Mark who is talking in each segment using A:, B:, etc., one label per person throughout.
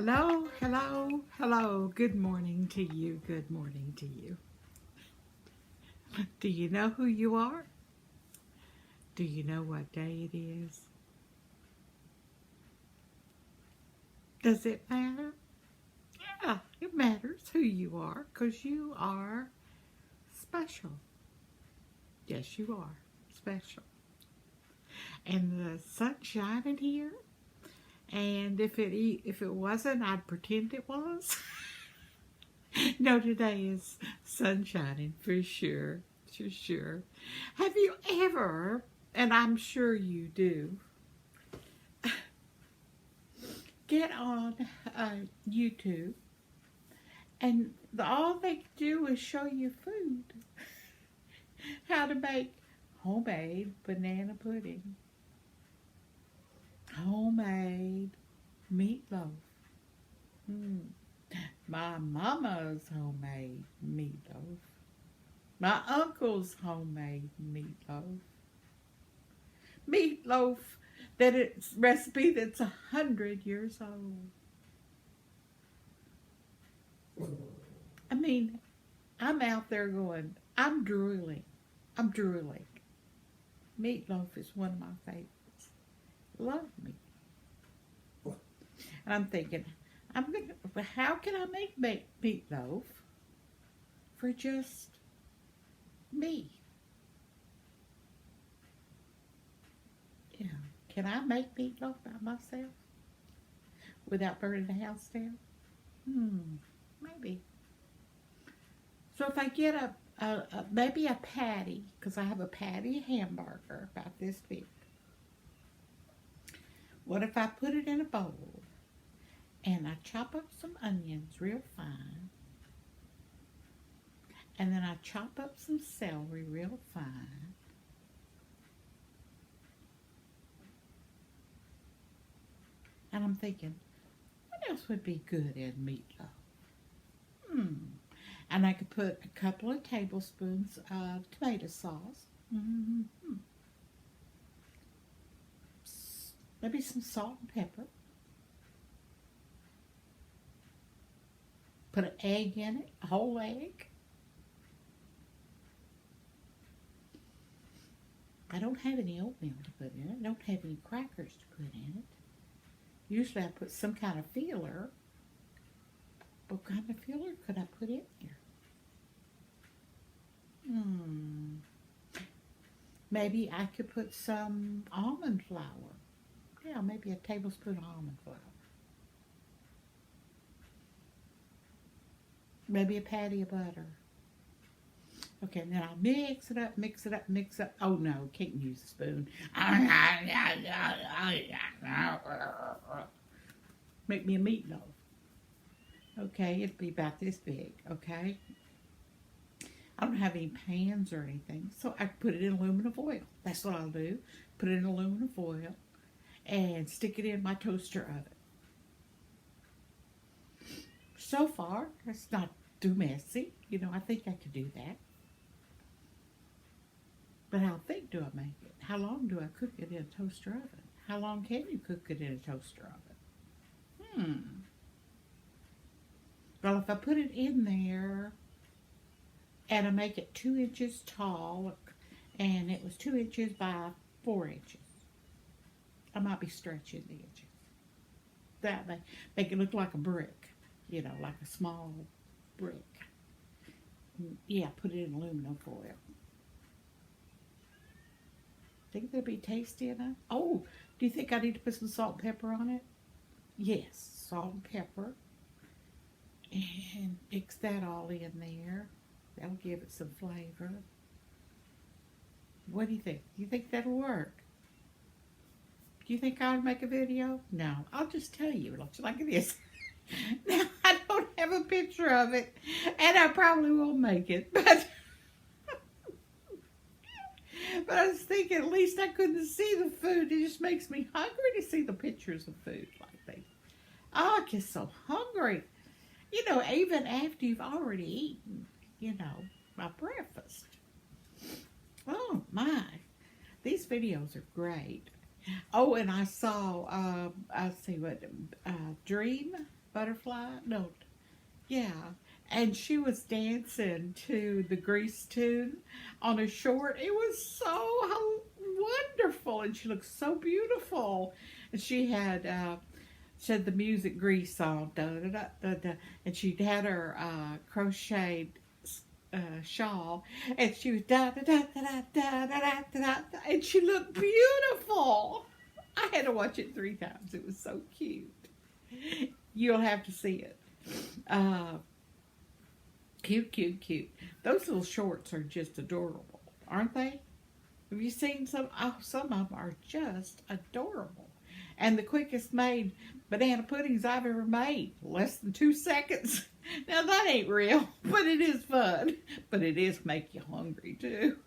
A: Hello, hello, hello. Good morning to you. Good morning to you. Do you know who you are? Do you know what day it is? Does it matter? Yeah, it matters who you are because you are special. Yes, you are special. And the sun's shining here. And if it wasn't, I'd pretend it was. No, today is sun shining for sure. For sure. Have you ever, and I'm sure you do, get on YouTube and all they do is show you food? How to make homemade banana pudding, homemade meatloaf, mm. My mama's homemade meatloaf, my uncle's homemade meatloaf that it's recipe that's 100 years old. I mean, I'm out there going, I'm drooling. I'm drooling. Meatloaf is one of my favorites. Love meat. And I'm thinking, how can I make meatloaf for just me? Yeah. Can I make meatloaf by myself without burning the house down? Maybe. So if I get maybe a patty, because I have a patty hamburger about this big. What if I put it in a bowl and I chop up some onions real fine, and then I chop up some celery real fine, and I'm thinking, what else would be good in meatloaf? And I could put a couple of tablespoons of tomato sauce. Maybe some salt and pepper. Put an egg in it, a whole egg. I don't have any oatmeal to put in it. I don't have any crackers to put in it. Usually I put some kind of filler. What kind of filler could I put in there? Maybe I could put some almond flour. Yeah, maybe a tablespoon of almond flour. Maybe a patty of butter. Okay, and then I'll mix it up, mix it up, mix up. Oh no, can't use a spoon. Make me a meatloaf. Okay, it'd be about this big, okay? I don't have any pans or anything, so I put it in aluminum foil. That's what I'll do. Put it in aluminum foil and stick it in my toaster oven. So far, it's not too messy. I think I could do that. But how thick do I make it? How long do I cook it in a toaster oven? How long can you cook it in a toaster oven? Well, if I put it in there and I make it 2 inches tall, and it was 2 inches by 4 inches, I might be stretching the inches. That may make it look like a brick, like a small brick. Yeah, put it in aluminum foil. Think that'd be tasty enough? Oh, do you think I need to put some salt and pepper on it? Yes, salt and pepper. And mix that all in there. That'll give it some flavor. What do you think? Do you think that'll work? Do you think I'll make a video? No, I'll just tell you. It looks like it is. Now, I don't have a picture of it, and I probably won't make it, but I was thinking at least I couldn't see the food. It just makes me hungry to see the pictures of food like that. Oh, I get so hungry. Even after you've already eaten, my breakfast. Oh, my. These videos are great. Oh, and I saw, Dream Butterfly? No. Yeah. And she was dancing to the Grease tune on a short. It was so wonderful, and she looked so beautiful. And she had the music Grease on, da da da da da, and she had her crocheted shawl, and she was da da da da da da da da da, and she looked beautiful. I had to watch it 3 times. It was so cute. You'll have to see it. Uh, Cute, cute, cute. Those little shorts are just adorable, aren't they? Have you seen some? Oh, some of them are just adorable. And the quickest made banana puddings I've ever made, less than 2 seconds. Now that ain't real, but it is fun. But it is make you hungry too.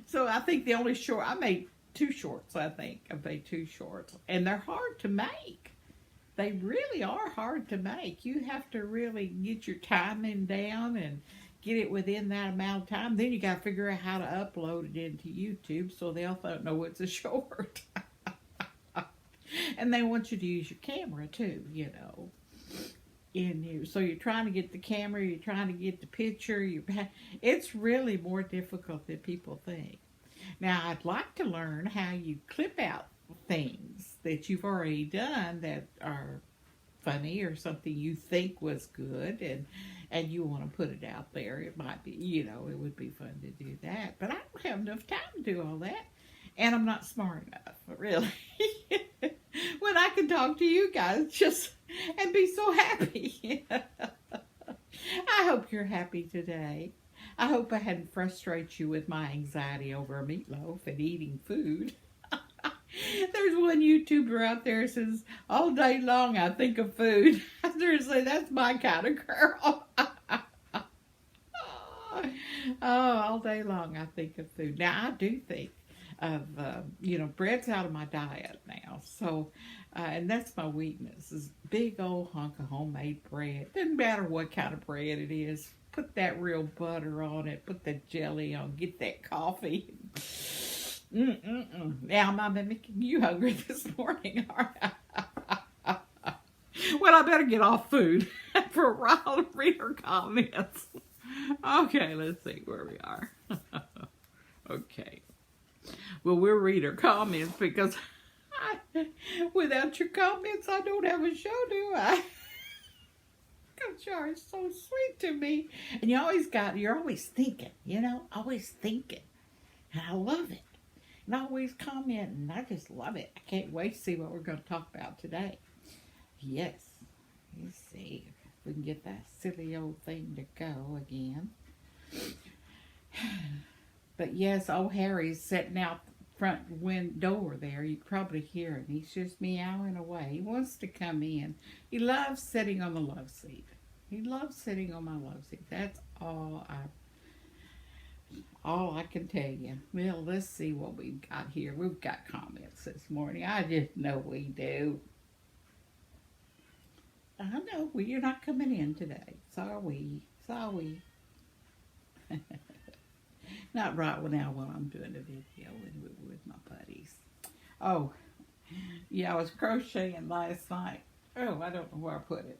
A: So I think the only short, I made 2 shorts, I think. I made 2 shorts. And they're hard to make. They really are hard to make. You have to really get your timing down and get it within that amount of time. Then you got to figure out how to upload it into YouTube so they'll know it's a short. And they want you to use your camera too, So you're trying to get the camera, you're trying to get the picture. It's really more difficult than people think. Now, I'd like to learn how you clip out things that you've already done that are funny or something you think was good, and you want to put it out there. It might be, it would be fun to do that. But I don't have enough time to do all that. And I'm not smart enough, really. When I can talk to you guys and be so happy. I hope you're happy today. I hope I hadn't frustrated you with my anxiety over a meatloaf and eating food. There's one YouTuber out there that says, all day long I think of food. Seriously, that's my kind of girl. All day long I think of food. Now, I do think of, bread's out of my diet now. So, and that's my weakness, is big old hunk of homemade bread. Doesn't matter what kind of bread it is. Put that real butter on it. Put the jelly on. Get that coffee. Now, am I making you hungry this morning? Well, I better get off food for a while and read her comments. Okay, let's see where we are. Okay. Well, we'll read her comments because without your comments, I don't have a show, do I? Because you are so sweet to me. And you're always thinking, always thinking. And I love it. And I always comment, and I just love it. I can't wait to see what we're going to talk about today. Yes. Let's see if we can get that silly old thing to go again. But yes, old Harry's sitting out front door there. You can probably hear him. He's just meowing away. He wants to come in. He loves sitting on the love seat. He loves sitting on my love seat. That's all I can tell you. Well, let's see what we've got here. We've got comments this morning. I just know we do. I know. Well, you're not coming in today. Sorry. Not right now while I'm doing a video with my buddies. Oh, yeah, I was crocheting last night. Oh, I don't know where I put it.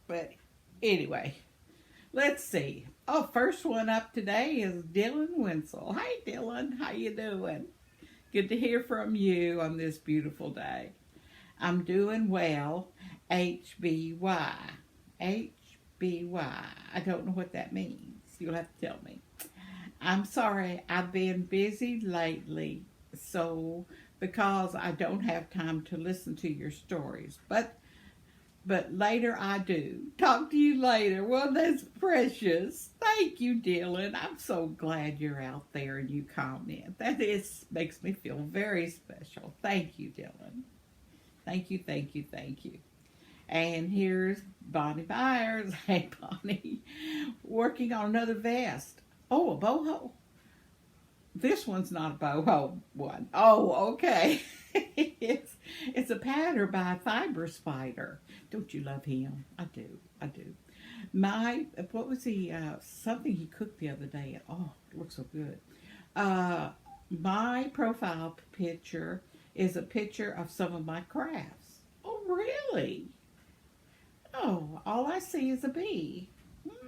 A: But anyway, let's see. Oh, first one up today is Dylan Winsel. Hey, Dylan, how you doing? Good to hear from you on this beautiful day. I'm doing well. HBY. HBY. I don't know what that means. You'll have to tell me. I'm sorry, I've been busy lately, so because I don't have time to listen to your stories, but later I do. Talk to you later. Well, that's precious. Thank you, Dylan. I'm so glad you're out there and you comment. Makes me feel very special. Thank you, Dylan. Thank you, thank you, thank you. And here's Bonnie Byers. Hey, Bonnie. Working on another vest. Oh, a boho. This one's not a boho one. Oh, okay. It's a pattern by Fiber Spider. Don't you love him? I do. What was something he cooked the other day? Oh, it looks so good. My profile picture is a picture of some of my crafts. Oh, really? all I see is a bee.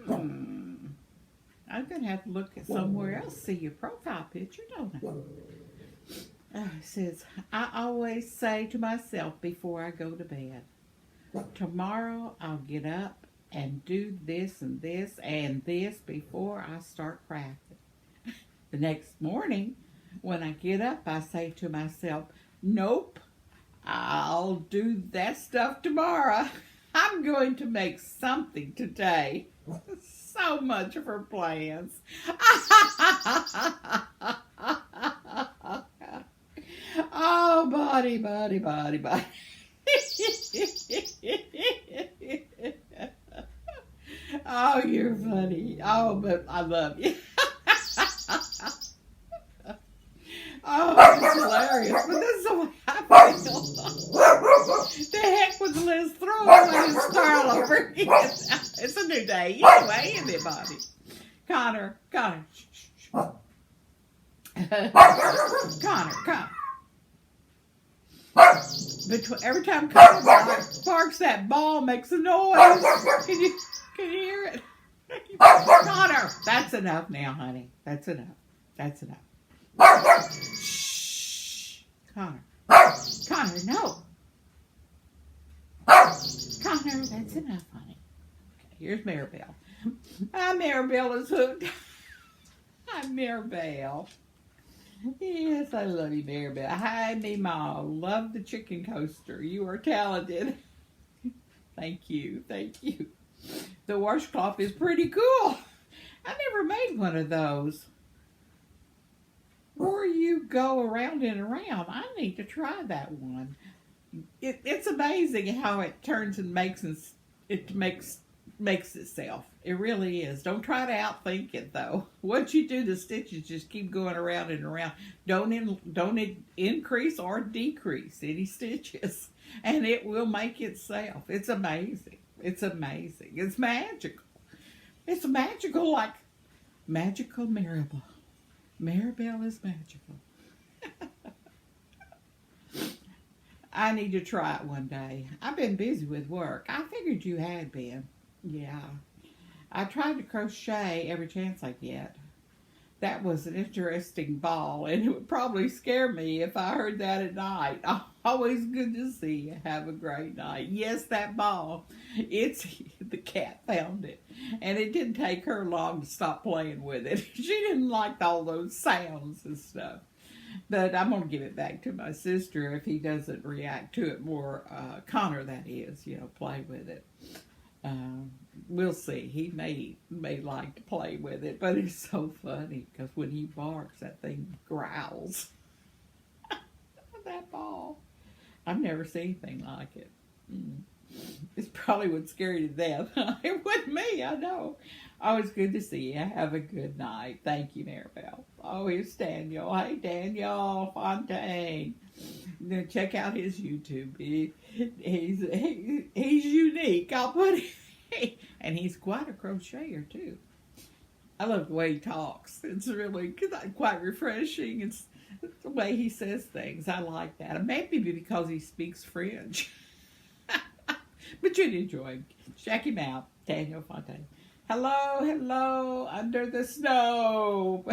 A: I'm going to have to look at somewhere else, see your profile picture, don't I? It says, I always say to myself before I go to bed, tomorrow I'll get up and do this and this and this before I start crafting. The next morning, when I get up, I say to myself, nope, I'll do that stuff tomorrow. I'm going to make something today. So much for plans. Oh, body. Oh, you're funny. Oh, but I love you. Oh, it's hilarious. But this is the way I feel. The heck with Liz? Throw away his style over here. It's a new day. Anyway, isn't it, Bobby? Connor. Connor, come. Every time Connor barks, that ball makes a noise. Can you hear it? Connor, that's enough now, honey. That's enough. Shh. Connor, no. Connor, that's enough, honey. Okay, here's Maribel. Maribel is hooked. Hi, Maribel. Yes, I love you, Maribel. Hi, Meemaw. Love the chicken coaster. You are talented. Thank you. The washcloth is pretty cool. I never made one of those. Or you go around and around. I need to try that one. It's amazing how it turns and makes itself. It really is. Don't try to outthink it though. Once you do the stitches, just keep going around and around. Don't increase or decrease any stitches, and it will make itself. It's amazing. It's magical. It's magical, like magical Maribel. Maribel is magical. I need to try it one day. I've been busy with work. I figured you had been. Yeah. I tried to crochet every chance I get. That was an interesting ball, and it would probably scare me if I heard that at night. Always good to see you. Have a great night. Yes, that ball. The cat found it, and it didn't take her long to stop playing with it. She didn't like all those sounds and stuff. But I'm going to give it back to my sister if he doesn't react to it more. Connor, that is, play with it. We'll see. He may like to play with it, but it's so funny because when he barks, that thing growls. That ball. I've never seen anything like it. It probably would scare you to death. It wasn't me, I know. Always good to see you. Have a good night. Thank you, Maribel. Oh, here's Daniel. Hey, Daniel Fontaine. Check out his YouTube. He's unique. I'll put it. And he's quite a crocheter, too. I love the way he talks. It's really quite refreshing. It's the way he says things. I like that. Maybe because he speaks French. But you'd enjoy him. Check him out. Daniel Fontaine. Hello, under the snow.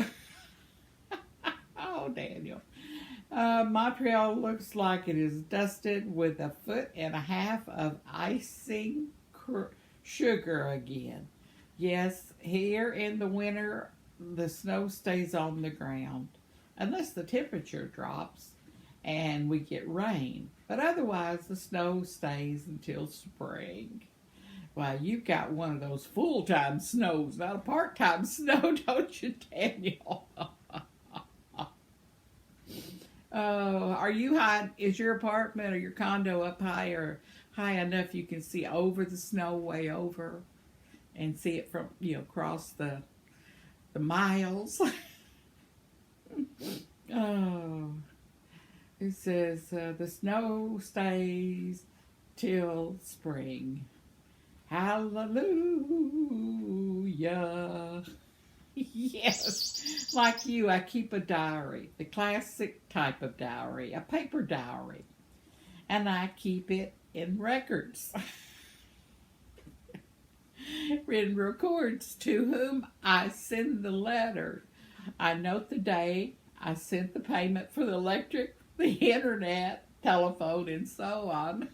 A: Oh, Daniel. Montreal looks like it is dusted with 1.5 feet of icing sugar again. Yes, here in the winter, the snow stays on the ground, unless the temperature drops and we get rain. But otherwise, the snow stays until spring. Well, you've got one of those full-time snows, not a part-time snow, don't you, Daniel? Are you high? Is your apartment or your condo up high or high enough you can see over the snow, way over, and see it from, across the miles? Oh, it says the snow stays till spring. Hallelujah. Yes, like you, I keep a diary, the classic type of diary, a paper diary, and I keep it in records. Written records to whom I send the letter. I note the day I sent the payment for the electric, the internet, telephone, and so on.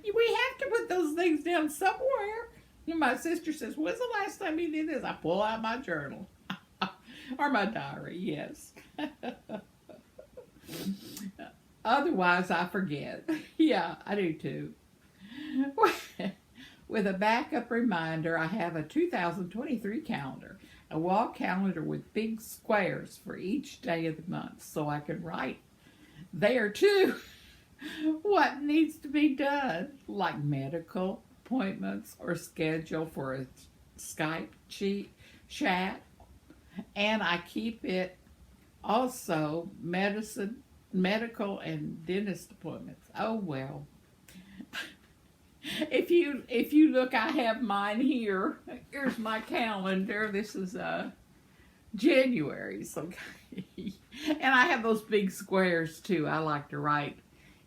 A: We have to put those things down somewhere. And my sister says, when's the last time you did this? I pull out my journal. Or my diary, yes. Otherwise, I forget. Yeah, I do too. With a backup reminder, I have a 2023 calendar, a wall calendar with big squares for each day of the month, so I can write there too what needs to be done, like medical appointments or schedule for a Skype chat. And I keep it also medical and dentist appointments. Oh well. If you look, I have mine here. Here's my calendar. This is January's, okay. And I have those big squares too. I like to write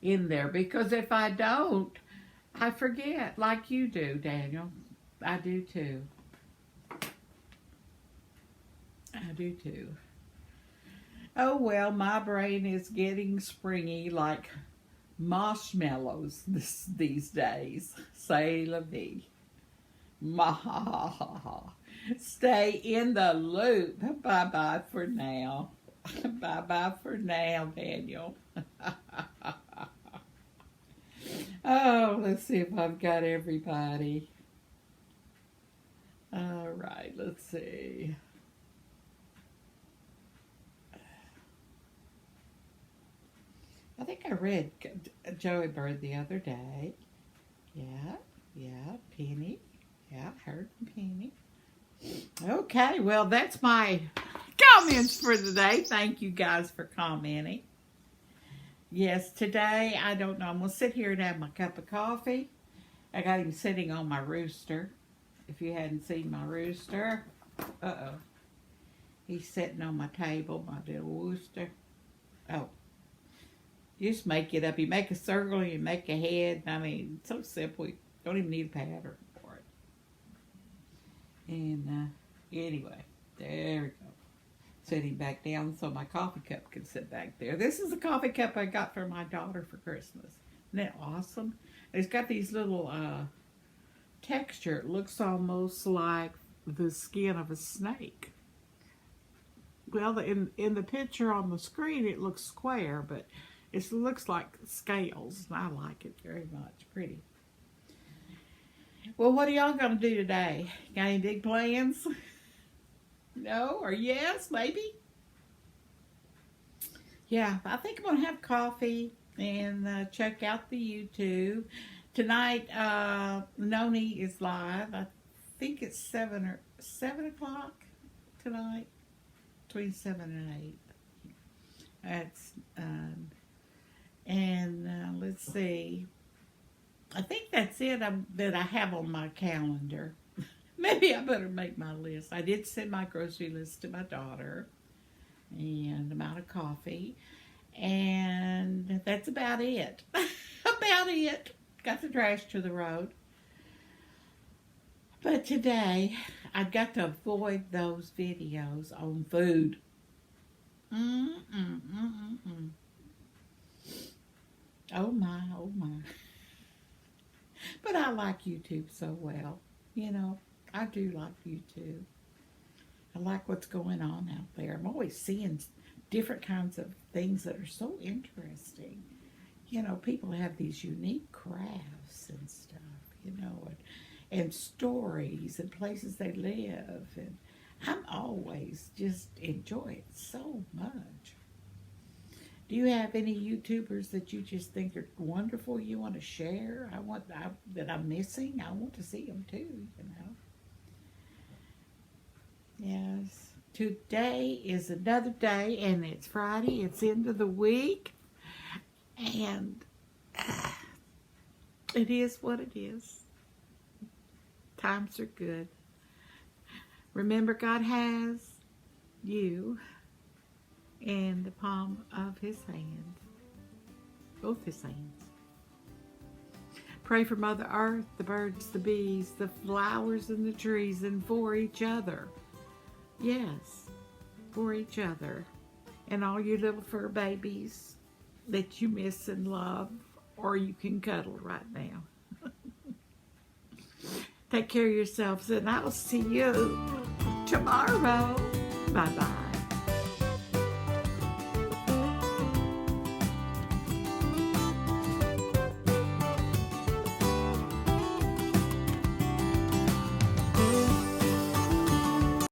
A: in there because if I don't, I forget, like you do, Daniel. I do too. I do too. Oh well, my brain is getting springy like marshmallows these days. Say la vie. Stay in the loop. Bye-bye for now. Bye-bye for now, Daniel. Oh, let's see if I've got everybody. All right, let's see. I think I read Joey Bird the other day. Yeah, Penny. Yeah, I heard from Penny. Okay, well, that's my comments for today. Thank you guys for commenting. Yes, today, I don't know. I'm going to sit here and have my cup of coffee. I got him sitting on my rooster. If you hadn't seen my rooster. Uh-oh. He's sitting on my table, my little rooster. Oh. You just make it up. You make a circle, you make a head. I mean, it's so simple. You don't even need a pattern for it. And anyway, there we go. Sitting back down so my coffee cup can sit back there. This is a coffee cup I got for my daughter for Christmas. Isn't that awesome? It's got these little texture. It looks almost like the skin of a snake. Well, in the picture on the screen, it looks square, but it looks like scales. I like it very much. Pretty. Well, what are y'all going to do today? Got any big plans? No or yes, maybe? Yeah, I think I'm going to have coffee and check out the YouTube. Tonight, Noni is live. I think it's 7 o'clock tonight. Between 7 and 8. That's let's see. I think that's it that I have on my calendar. Maybe I better make my list. I did send my grocery list to my daughter, and amount of coffee, and that's about it. About it. Got the trash to the road. But today, I've got to avoid those videos on food. Oh my, oh my. But I like YouTube so well. You know, I do like YouTube. I like what's going on out there. I'm always seeing different kinds of things that are so interesting. You know, people have these unique crafts and stuff, you know, and stories and places they live. And I'm always just enjoy it so much. Do you have any YouTubers that you just think are wonderful you want to share? That I'm missing? I want to see them too, you know. Yes. Today is another day, and it's Friday. It's end of the week. And it is what it is. Times are good. Remember, God has you in the palm of his hand. Both his hands. Pray for Mother Earth, the birds, the bees, the flowers and the trees, and for each other. Yes, for each other. And all your little fur babies that you miss and love, or you can cuddle right now. Take care of yourselves, and I'll see you tomorrow. Bye-bye.